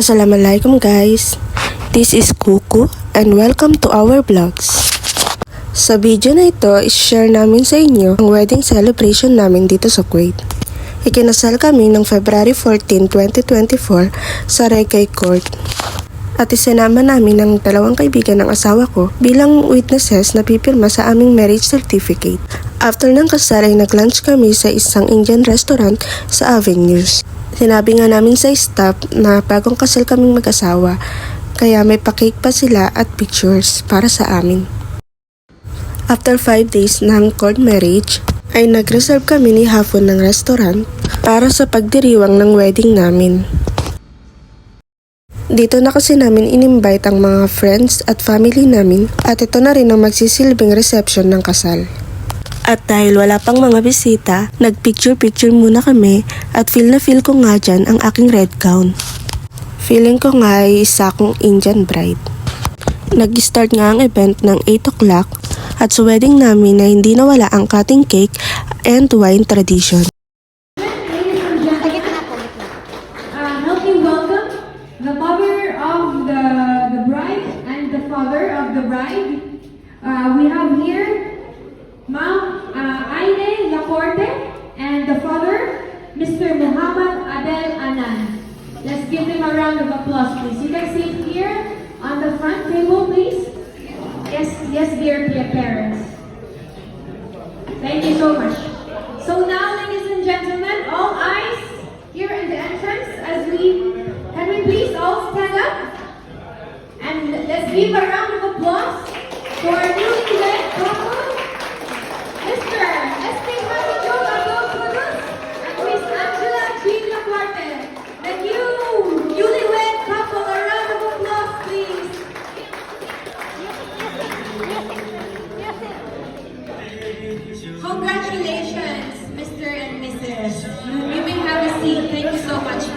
Assalamualaikum guys, this is Kuku and welcome to our vlogs. Sa video na ito, i-share namin sa inyo ang wedding celebration namin dito sa Kuwait. Ikinasal kami noong February 14, 2024 sa Reggae Court. At isinama namin ang dalawang kaibigan ng asawa ko bilang witnesses na pipirma sa aming marriage certificate. After ng kasal ay nag-lunch kami sa isang Indian restaurant sa Avenues. Sinabi nga namin sa staff na bagong kasal kaming mag-asawa, kaya may pa-cake pa sila at pictures para sa amin. After 5 days ng court marriage, ay nag-reserve kami ni Hafon ng restaurant para sa pagdiriwang ng wedding namin. Dito na kasi namin in-invite ang mga friends at family namin at ito na rin ang magsisilbing reception ng kasal. At dahil wala pang mga bisita, nag-picture-picture muna kami at feel ko nga dyan ang aking red gown. Feeling ko nga ay isa akong Indian bride. Nag-start nga ang event ng 8 o'clock at sa wedding namin na hindi nawala ang cutting cake and wine tradition. Help me welcome the mother of the bride and the father of the bride. We have here Ma'am Aine Lacorte and the father, Mr. Muhammad Adel Anan. Let's give them a round of applause, please. You can sit here on the front table, please. Yes, dear parents. Thank you so much. So now, ladies and gentlemen, all eyes here in the entrance can we please all stand up? And let's give a round of applause to our newlywed couple, Mr. Esteban Jogador Cruz and Miss Angela Jean Lacuarte. The newlywed couple, a round of applause, please. Congratulations, Mr. and Mrs. You may have a seat. Thank you so much.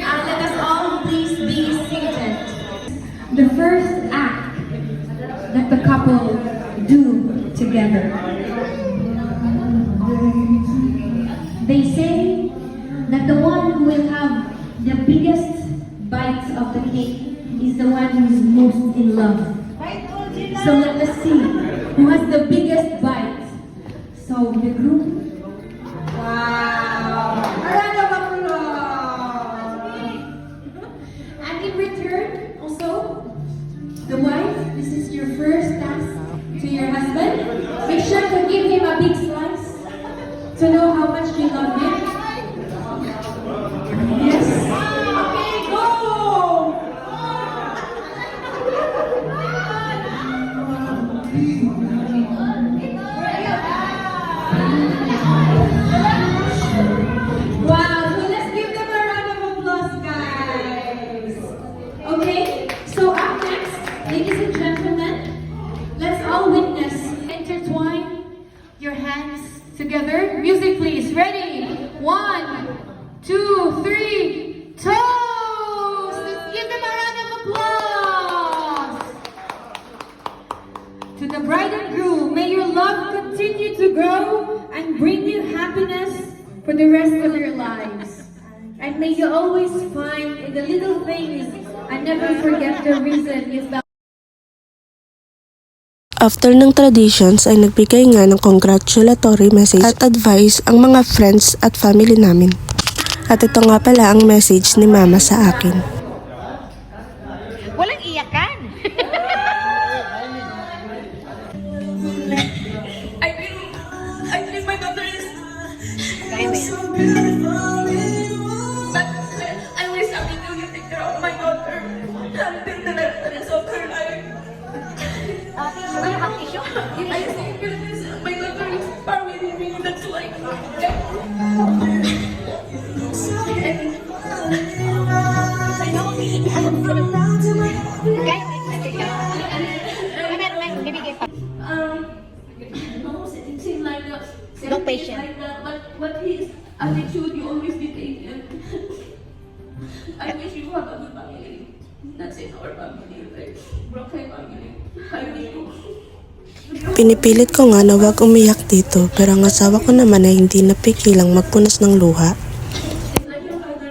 Let us all please be seated. The first act that the couple do together. They say that the one who will have the biggest bites of the cake is the one who is most in love. So let us see who has the biggest bite. So the groom. Wow! A round of applause. And in return, also, the wife, this is your first task to your husband. Make sure to give him a big slice to know how much you love him. Yes. Okay, go! Wow, so let's give them a round of applause, guys. Okay, so up next, ladies and gentlemen, let's all witness. Intertwine your hands together. Music, please. Ready? 1, 2, 3. Toast! Let's give them a round of applause. To the bride and groom, may your love continue to grow and bring you happiness for the rest of your lives. And may you always find in the little things and never forget the reason you felt. After ng traditions ay nagbigay nga ng congratulatory message at advice ang mga friends at family namin. At ito nga pala ang message ni Mama sa akin. Walang iyakan. I believe my daughter is so Kaya beautiful. But I wish I knew you take care of my daughter until the rest of her life. Ano ang tissue? I think my daughter is far with me. That's why. Bibigay pa. No, seem like that. No patient. Like that, but his attitude, you always be patient. I wish you have a good family. That's in our family, like broken family. I wish you. Pinipilit ko nga na wag umiyak dito pero ang asawa ko naman ay hindi napigilang magpunas ng luha. Like your father,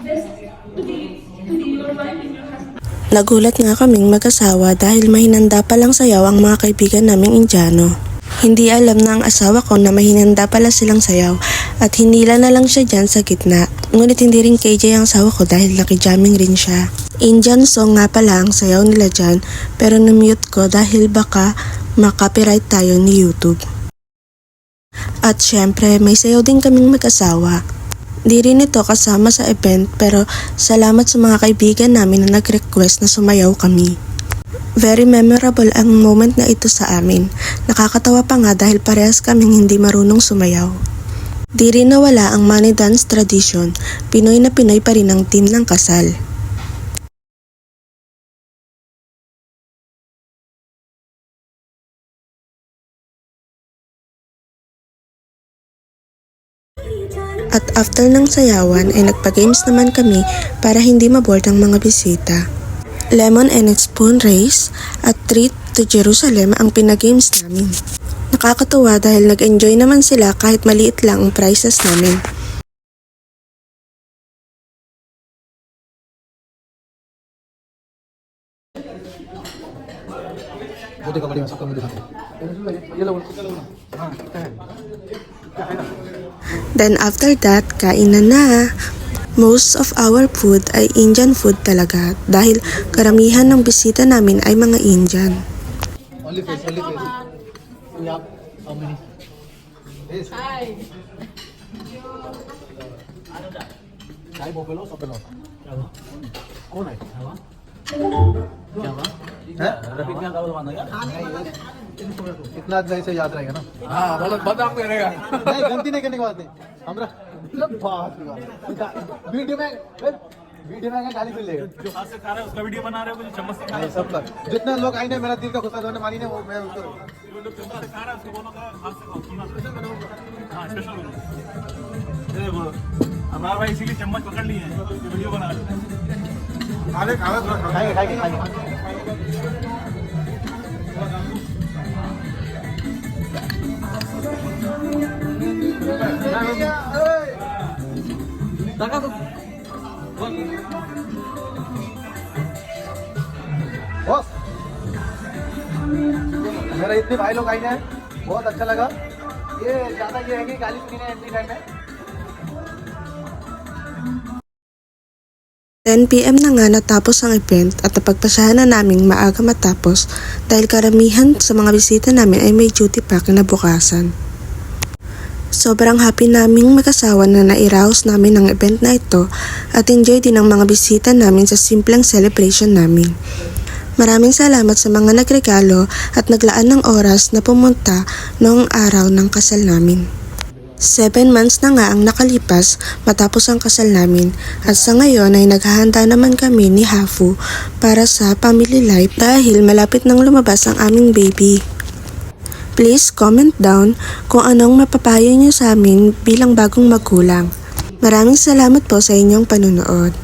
Just to be your wife and your husband. Nagulat nga kaming mag-asawa dahil mahinanda palang sayaw ang mga kaibigan naming Indiano. Hindi alam na ang asawa ko na mahinanda pala silang sayaw at hinila na lang siya dyan sa gitna. Ngunit hindi rin KJ ang asawa ko dahil nakijamming rin siya. Indian song nga pala ang sayaw nila dyan pero na-mute ko dahil baka makopyright tayo ni YouTube. At syempre may sayaw din kaming mag-asawa. Di rin ito kasama sa event pero salamat sa mga kaibigan namin na nag-request na sumayaw kami. Very memorable ang moment na ito sa amin. Nakakatawa pa nga dahil parehas kaming hindi marunong sumayaw. Di rin nawala ang money dance tradition. Pinoy na Pinoy pa rin ang team ng kasal. At after ng sayawan ay nagpa-games naman kami para hindi maboard ang mga bisita. Lemon and spoon race at treat to Jerusalem ang pinagames namin. Nakakatuwa dahil nag-enjoy naman sila kahit maliit lang ang prizes namin. Then after that, kainan na. Most of our food ay Indian food talaga dahil karamihan ng bisita namin ay mga Indian. Only face, only face. Yeah. How many? Yes. Hi. Chai buffalo, buffalo. कौन है? क्या हुआ? रफीक ने कहा बंद गया? इतना नहीं से याद रहेगा ना? हाँ, बता आपको रहेगा। नहीं, गलती नहीं करने की बात नहीं। हमरा वीडियो में गाली मिल लेगा। जो हाथ से खा रहा है उसका वीडियो बना रहे हो मुझे चम्मच से खा रहा है सबका। जितने लोग आए ना मेरा दिल का गुस्सा उन्होंने मानी ना वो मैं उसको जो लोग चम्मच से खा रहा है उसको बोलो हाथ से खाओ सुना स्पेशल बनाओ। हां स्पेशल बनाओ। ये बोलो हमारा भाई इसीलिए चम्मच पकड़ लिए हैं वीडियो बना रहे हैं। खाने खाएंगे बॉस मेरा इतने भाई लोग आए हैं बहुत अच्छा लगा ये ज्यादा ये है कि गाली सुनी है एंट्री टाइम में 10 PM na nga natapos ang event at napagpasyahan na naming maaga matapos dahil karamihan sa mga bisita namin ay may duty pa kinabukasan. Sobrang happy naming mag-asawa na nairaos namin ang event na ito at enjoy din ang mga bisita namin sa simpleng celebration namin. Maraming salamat sa mga nagregalo at naglaan ng oras na pumunta noong araw ng kasal namin. 7 months na nga ang nakalipas matapos ang kasal namin at sa ngayon ay naghahanda naman kami ni Hafu para sa family life dahil malapit nang lumabas ang aming baby. Please comment down kung anong mapapayo niyo sa amin bilang bagong magulang. Maraming salamat po sa inyong panunood.